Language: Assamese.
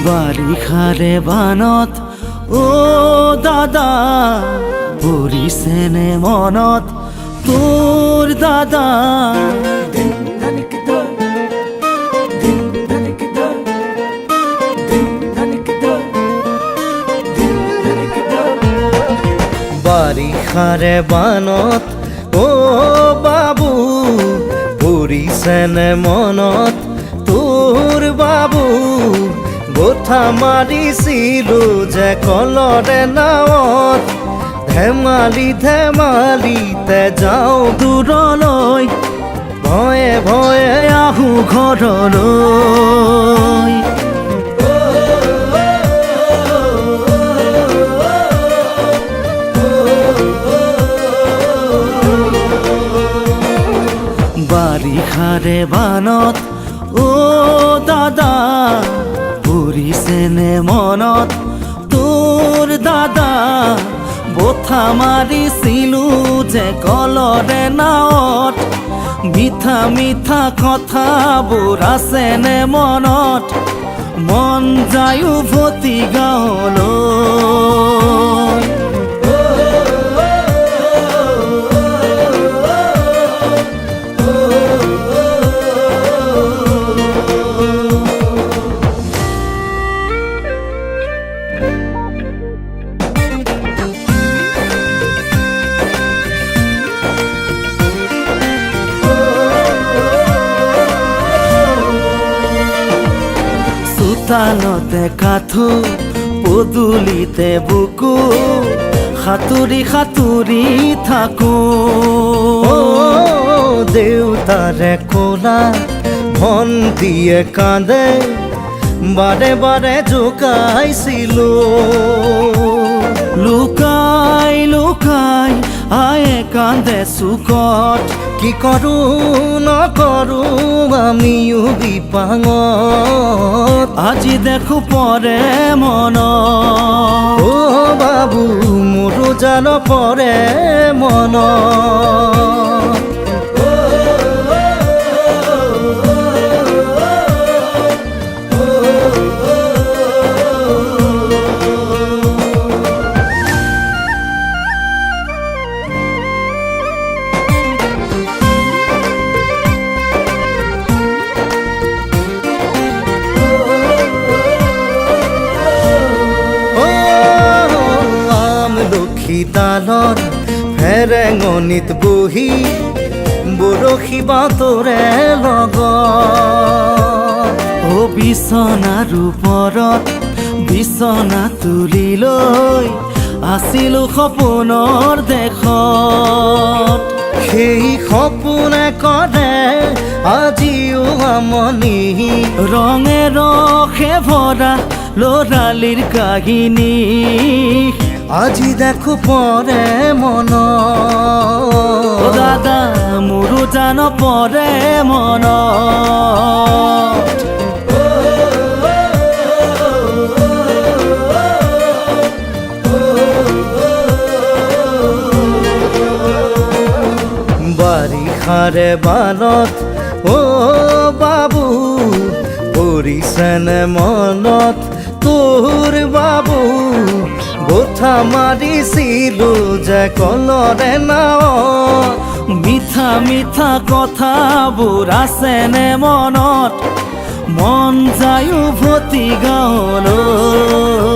বাৰিষাৰে বানত অ দাদা পৰিছেনে মনত তোৰ দাদা বাৰিষাৰে বানত অ বাবু পৰিছেনে মনত তোৰ বাবু গোঠা মাৰিছিলো যে কলৰে নাৱত ধেমালিতে যাওঁ দূৰলৈ ভয়ে ভয়ে আহোঁ ঘৰলৈ বাৰিষাৰে বানত অ দাদা পৰিছেনে মনত তোৰ দাদা বঠা মাৰিছিলো যে কলৰে নাৱত মিঠা মিঠা কথাবোৰ আছেনে মনত মন যায় উভতি গাঁৱলৈ চোতালতে কাঠো পদূলিতে বুকু সাঁতুৰি সাঁতুৰি থাকো দেউতাৰে কোলা ভণ্টিয়ে কান্দে বাৰে বাৰে জোকাইছিলো লুকাই লুকাই আয়ে কান্দে চুকত কি কৰো নকৰো আমিও বিপাঙত আজি দেখো পৰে মন অ বাবু মোৰো জান পৰে মন শীতালত ফেৰেঙনিত বহি বৰশী বাতৰে লগত অ বিছনাৰ ওপৰত বিছনা তুলি লৈ আছিলো সপোনৰ দেশত সেই সপোনে কৰে আজিও আমনি ৰঙে ৰসে ভৰা ল'ৰালিৰ কাহিনী আজি দেখো পৰে মন দাদা মোৰো জান পৰে মন বাৰিষাৰে বানত অ বাবু পৰিছেনে মনত তোৰ বাবু গোঠা মাৰিছিলো যে কলৰে নাৱত মিঠা মিঠা কথাবোৰ আছেনে মনত মন যায় উভতি গাঁৱলৈ